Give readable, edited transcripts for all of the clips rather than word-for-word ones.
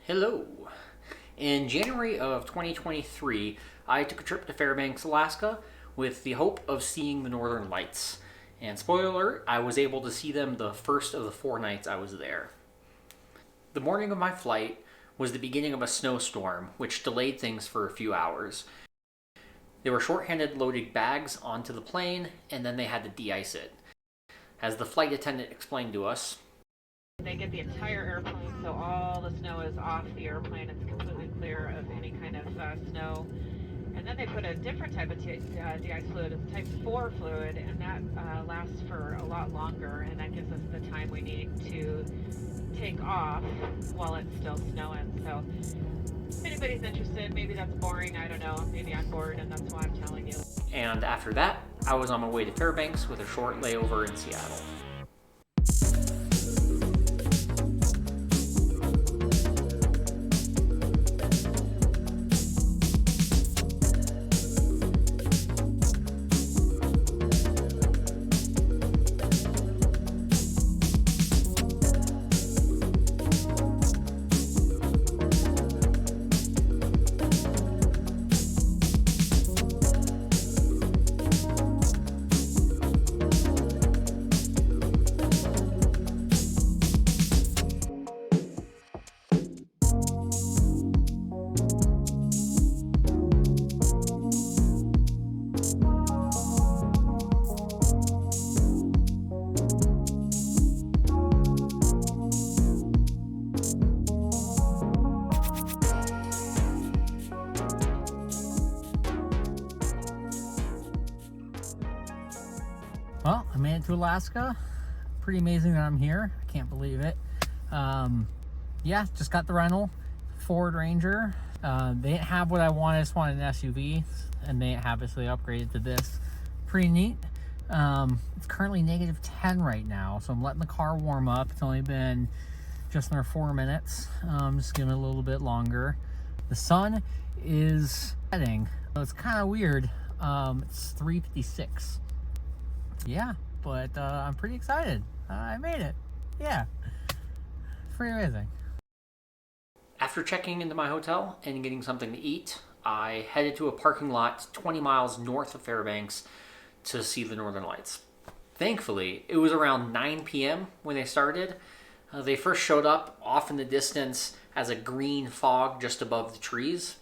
Hello. In January of 2023, I took a trip to Fairbanks, Alaska with the hope of seeing the Northern Lights. And spoiler alert, I was able to see them the first of the 4 nights I was there. The morning of my flight was the beginning of a snowstorm, which delayed things for a few hours. They were shorthanded loading bags onto the plane, and then they had to de-ice it. As the flight attendant explained to us, they get the entire airplane, so all the snow is off the airplane. It's completely clear of any kind of snow. And then they put a different type of de-ice fluid. It's type 4 fluid, and that lasts for a lot longer, and that gives us the time we need to take off while it's still snowing. So if anybody's interested, maybe that's boring, I don't know. Maybe I'm bored, and that's why I'm telling you. And after that, I was on my way to Fairbanks with a short layover in Seattle. Well, I made it to Alaska. Pretty amazing that I'm here. I can't believe it. Yeah, just got the rental, Ford Ranger. They didn't have what I wanted. I just wanted an SUV, and they have it, so they upgraded to this. Pretty neat. It's currently -10 right now, so I'm letting the car warm up. It's only been just under 4 minutes. Just giving it a little bit longer. The sun is setting, so it's kind of weird. It's 3:56. Yeah, but I'm pretty excited. I made it. Yeah, it's pretty amazing. After checking into my hotel and getting something to eat, I headed to a parking lot 20 miles north of Fairbanks to see the Northern Lights. Thankfully, it was around 9 p.m. when they started. They first showed up off in the distance as a green fog just above the trees.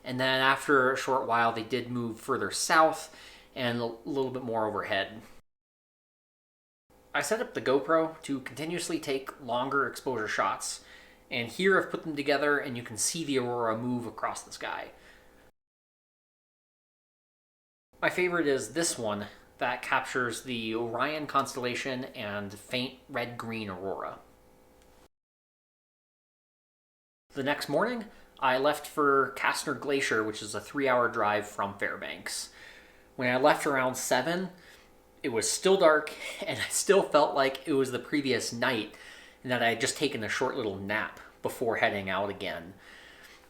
And then after a short while, they did move further south and a little bit more overhead. I set up the GoPro to continuously take longer exposure shots, and here I've put them together and you can see the aurora move across the sky. My favorite is this one that captures the Orion constellation and faint red-green aurora. The next morning, I left for Castner Glacier, which is a 3-hour drive from Fairbanks. When I left around 7, it was still dark, and I still felt like it was the previous night and that I had just taken a short little nap before heading out again.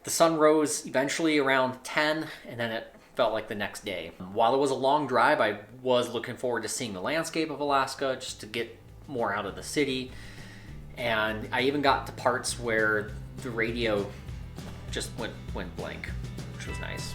The sun rose eventually around 10, and then it felt like the next day. While it was a long drive, I was looking forward to seeing the landscape of Alaska, just to get more out of the city. And I even got to parts where the radio just went blank, which was nice.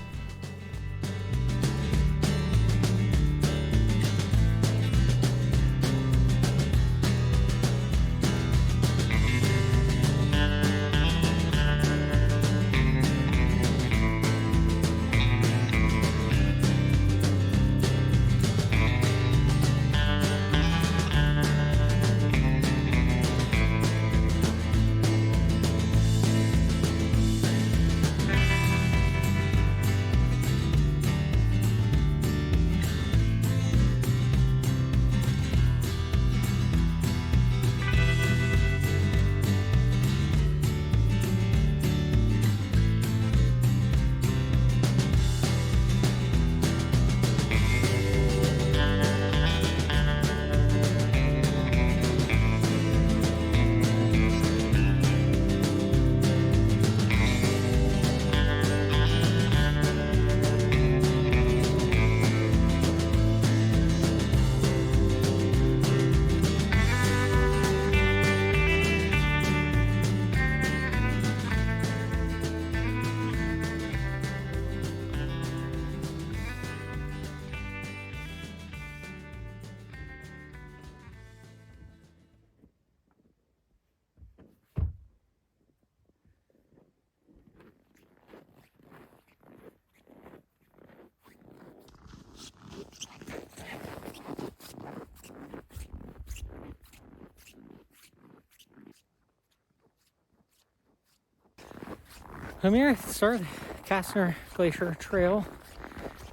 I'm here at the start of the Castner Glacier Trail.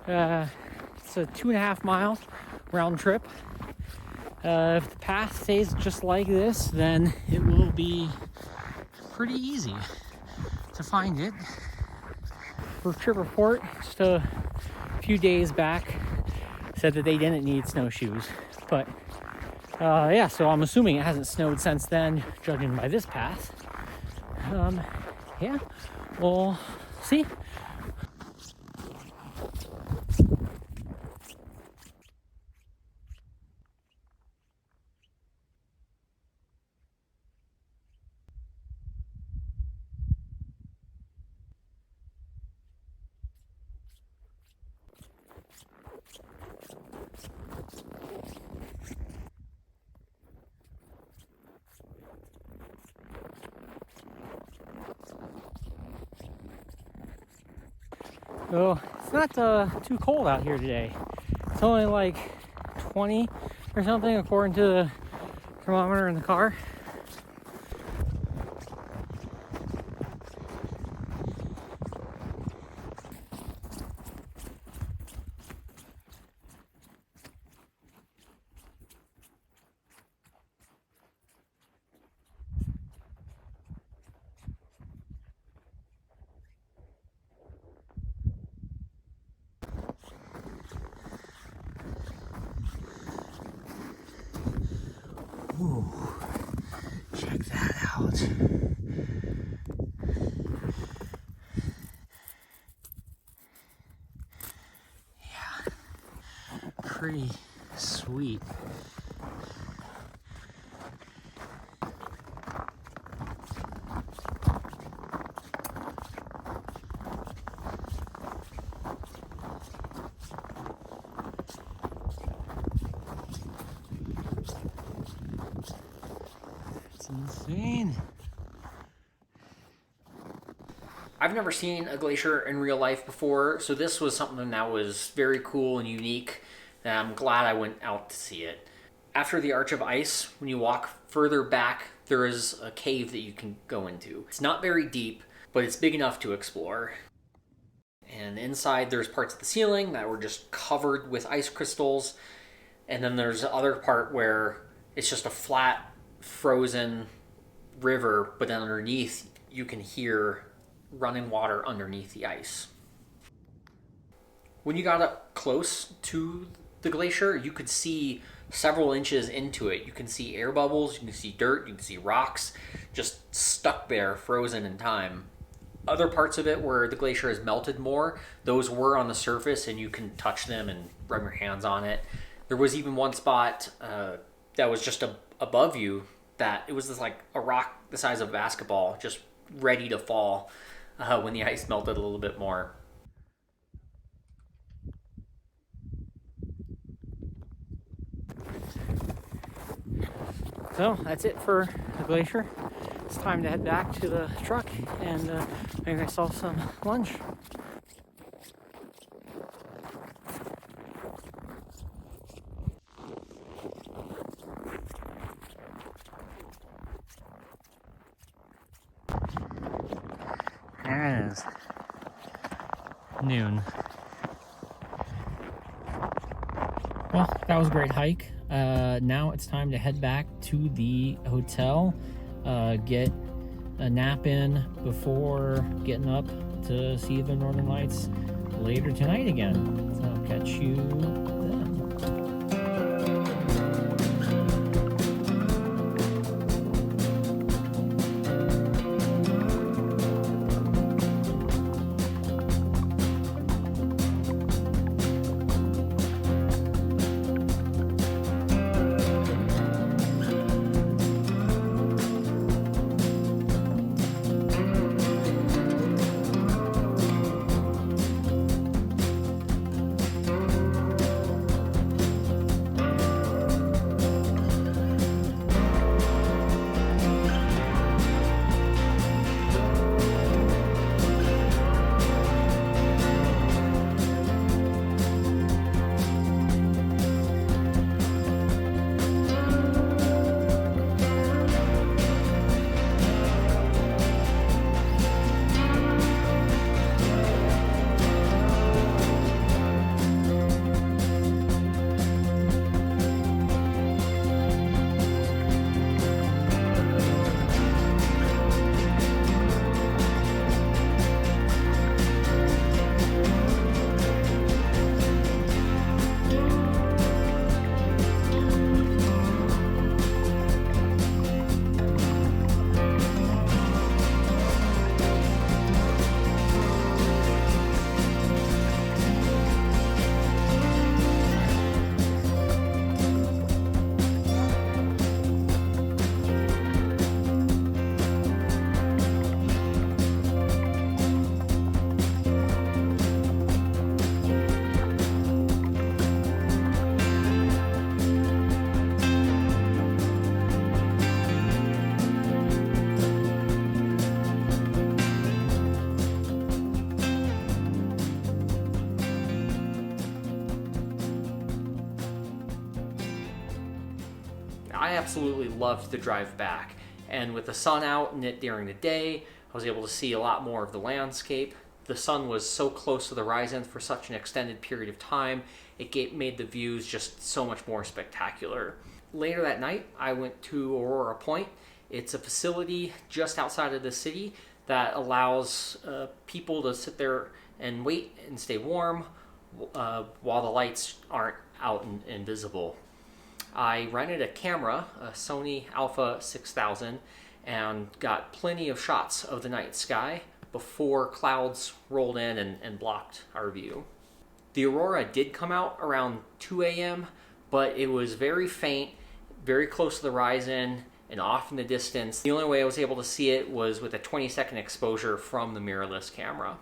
It's a 2.5 mile round trip. If the path stays just like this, then it will be pretty easy to find it. For trip report, just a few days back, said that they didn't need snowshoes. But yeah, so I'm assuming it hasn't snowed since then, judging by this path. Yeah, we'll see. So it's not too cold out here today. It's only like 20 or something according to the thermometer in the car. Ooh, check that out. Yeah, pretty sweet. Insane. I've never seen a glacier in real life before, so this was something that was very cool and unique, and I'm glad I went out to see it. After the arch of ice, when you walk further back, there is a cave that you can go into. It's not very deep, but it's big enough to explore. And inside there's parts of the ceiling that were just covered with ice crystals, and then there's the other part where it's just a flat, frozen river, but then underneath you can hear running water underneath the ice. When you got up close to the glacier, you could see several inches into it. You can see air bubbles, you can see dirt, you can see rocks just stuck there, frozen in time. Other parts of it where the glacier has melted more, those were on the surface and you can touch them and rub your hands on it. There was even one spot that was just above you, that it was just like a rock the size of a basketball, just ready to fall when the ice melted a little bit more. So that's it for the glacier. It's time to head back to the truck and make myself some lunch. There it is. Noon. Well, that was a great hike. Now it's time to head back to the hotel, get a nap in before getting up to see the Northern Lights later tonight again. So I'll catch you then. I absolutely loved the drive back. And with the sun out and it during the day, I was able to see a lot more of the landscape. The sun was so close to the horizon for such an extended period of time, it made the views just so much more spectacular. Later that night, I went to Aurora Pointe. It's a facility just outside of the city that allows people to sit there and wait and stay warm while the lights aren't out and visible. I rented a camera, a Sony Alpha 6000, and got plenty of shots of the night sky before clouds rolled in and blocked our view. The aurora did come out around 2 a.m., but it was very faint, very close to the horizon, and off in the distance. The only way I was able to see it was with a 20-second exposure from the mirrorless camera.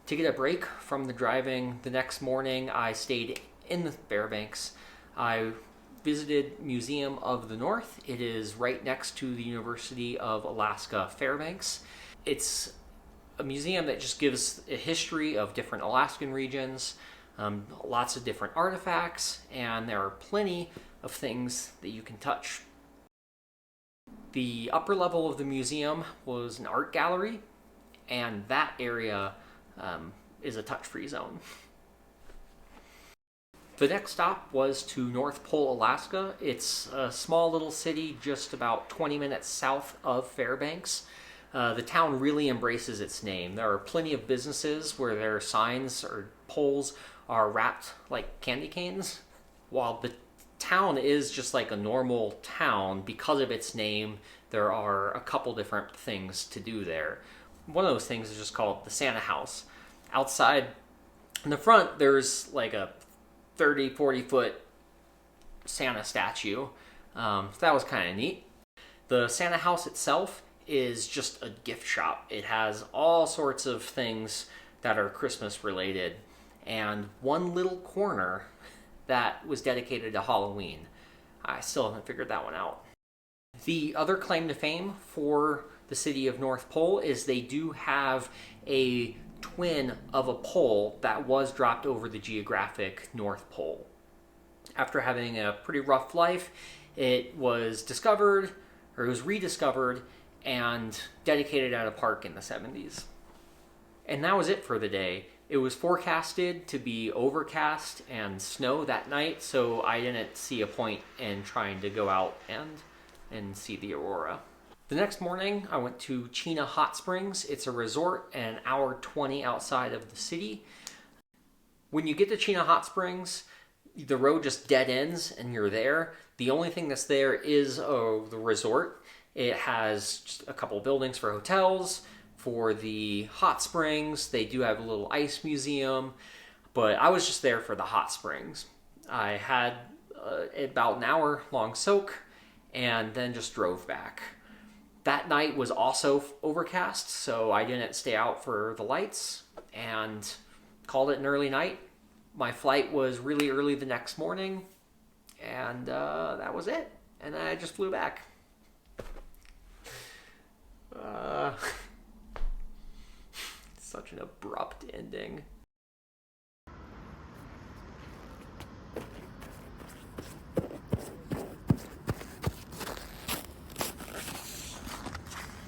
To get a break from the driving the next morning, I stayed in the Fairbanks. I visited Museum of the North. It is right next to the University of Alaska Fairbanks. It's a museum that just gives a history of different Alaskan regions, lots of different artifacts, and there are plenty of things that you can touch. The upper level of the museum was an art gallery, and that area is a touch-free zone. The next stop was to North Pole, Alaska. It's a small little city just about 20 minutes south of Fairbanks. The town really embraces its name. There are plenty of businesses where their signs or poles are wrapped like candy canes. While the town is just like a normal town, because of its name, there are a couple different things to do there. One of those things is just called the Santa House. Outside in the front, there's like a 30-40 foot Santa statue. So that was kind of neat. The Santa House itself is just a gift shop. It has all sorts of things that are Christmas related, and one little corner that was dedicated to Halloween. I still haven't figured that one out. The other claim to fame for the city of North Pole is they do have a twin of a pole that was dropped over the geographic North Pole. After having a pretty rough life, it was discovered, or it was rediscovered, and dedicated at a park in the 70s. And that was it for the day. It was forecasted to be overcast and snow that night, so I didn't see a point in trying to go out and see the aurora. The next morning, I went to Chena Hot Springs. It's a resort an hour 20 outside of the city. When you get to Chena Hot Springs, the road just dead ends and you're there. The only thing that's there is the resort. It has just a couple buildings for hotels. For the hot springs, they do have a little ice museum, but I was just there for the hot springs. I had about an hour long soak and then just drove back. That night was also overcast, so I didn't stay out for the lights and called it an early night. My flight was really early the next morning, and that was it. And I just flew back. Such an abrupt ending.